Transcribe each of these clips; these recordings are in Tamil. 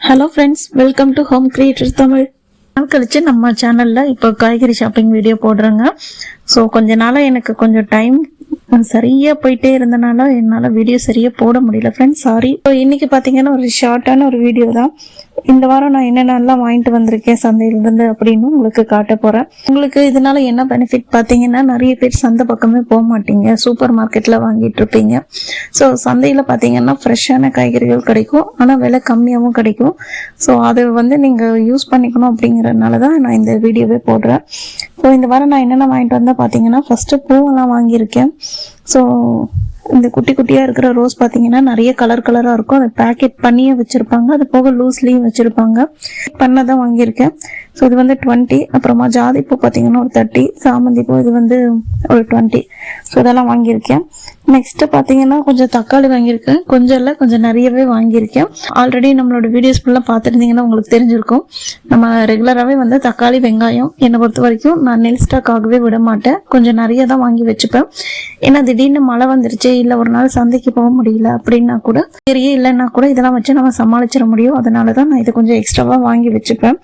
Hello friends, welcome to home creator Tamil. நாள் கழிச்சு நம்ம சேனலில் இப்போ காய்கறி ஷாப்பிங் வீடியோ போடுறேங்க. ஸோ கொஞ்ச நாளாக எனக்கு கொஞ்சம் டைம் சரியாக போயிட்டே இருந்தனால என்னால் வீடியோ சரியாக போட முடியல ஃப்ரெண்ட்ஸ், சாரி. ஸோ இன்றைக்கி பார்த்தீங்கன்னா ஒரு ஷார்ட்டான ஒரு வீடியோ தான். இந்த வாரம் நான் என்னென்னலாம் வாங்கிட்டு வந்திருக்கேன் சந்தையிலேருந்து அப்படின்னு உங்களுக்கு காட்ட போகிறேன். உங்களுக்கு இதனால என்ன பெனிஃபிட் பார்த்தீங்கன்னா, நிறைய பேர் சந்தை பக்கமே போக மாட்டீங்க, சூப்பர் மார்க்கெட்டில் வாங்கிட்டு இருப்பீங்க. ஸோ சந்தையில் பார்த்தீங்கன்னா ஃப்ரெஷ்ஷான காய்கறிகள் கிடைக்கும், ஆனால் விலை கம்மியாகவும் கிடைக்கும். ஸோ அதை நீங்கள் யூஸ் பண்ணிக்கணும் அப்படிங்கிறதுனால தான் நான் இந்த வீடியோவே போடுறேன். ஸோ இந்த வாரம் நான் என்னென்ன வாங்கிட்டு வந்தேன் பார்த்தீங்கன்னா, ஃபஸ்ட்டு பூவெல்லாம் வாங்கியிருக்கேன். ஸோ இந்த குட்டி குட்டியாக இருக்கிற ரோஸ் பார்த்தீங்கன்னா நிறைய கலராக இருக்கும். அதை பேக்கெட் பண்ணியே வச்சுருப்பாங்க, அது போக லூஸ்லேயும் வச்சுருப்பாங்க. பண்ணதான் வாங்கியிருக்கேன். ஸோ இது 20. அப்புறமா ஜாதிப்பூ பார்த்தீங்கன்னா ஒரு 30, சாமந்தி பூ இது ஒரு 20. ஸோ இதெல்லாம் வாங்கியிருக்கேன். நெக்ஸ்ட்டு பார்த்தீங்கன்னா கொஞ்சம் தக்காளி வாங்கியிருக்கேன். கொஞ்சம் இல்லை, கொஞ்சம் நிறையவே வாங்கியிருக்கேன். ஆல்ரெடி நம்மளோட வீடியோஸ் ஃபுல்லாக பார்த்துருந்தீங்கன்னா உங்களுக்கு தெரிஞ்சிருக்கும். நம்ம ரெகுலராகவே தக்காளி, வெங்காயம் என்னை பொறுத்த வரைக்கும் நான் நெல் ஸ்டாக் ஆகவே விட மாட்டேன். கொஞ்சம் நிறைய தான் வாங்கி வச்சுப்பேன். ஏன்னா திடீர்னு மழை வந்துருச்சு, இல்லை ஒரு நாள் சந்தைக்கு போக முடியல அப்படின்னா கூட, சரியே இல்லைன்னா கூட இதெல்லாம் வச்சு நம்ம சமாளிச்சிட முடியும். அதனால தான் நான் இதை கொஞ்சம் எக்ஸ்ட்ராவாக வாங்கி வச்சுப்பேன்.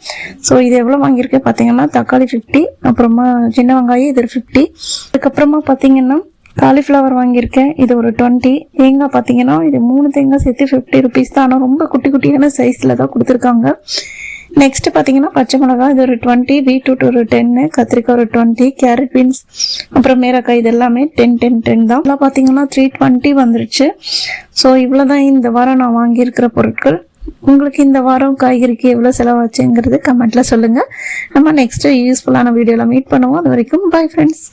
ஸோ இது எவ்வளோ வாங்கியிருக்கேன் பார்த்தீங்கன்னா, தக்காளி 50, அப்புறமா சின்ன வெங்காயம் இது 50, அதுக்கப்புறமா பார்த்தீங்கன்னா காலிஃப்ளவர் வாங்கியிருக்கேன், இது ஒரு 20. தேங்காய் பார்த்தீங்கன்னா இது 3 தேங்காய் சேர்த்து 50 ருபீஸ் தான், ஆனால் ரொம்ப குட்டி குட்டியான சைஸில் தான் கொடுத்துருக்காங்க. நெக்ஸ்ட் பார்த்தீங்கன்னா பச்சை மிளகாய் இது ஒரு 20, பீட்ரூட் ஒரு 10, கத்திரிக்காய் ஒரு 20, கேரட் பீன்ஸ் அப்புறம் மேரக்காய் இது எல்லாமே 10 தான். எல்லாம் பார்த்தீங்கன்னா 320 வந்துருச்சு. ஸோ இவ்வளோ தான் இந்த வாரம் நான் வாங்கியிருக்கிற பொருட்கள். உங்களுக்கு இந்த வாரம் காய்கறிக்கு எவ்வளோ செலவாச்சுங்கிறது கமெண்ட்டில் சொல்லுங்கள். நம்ம நெக்ஸ்ட்டு யூஸ்ஃபுல்லான வீடியோவில் மீட் பண்ணுவோம். அது வரைக்கும் பை ஃப்ரெண்ட்ஸ்.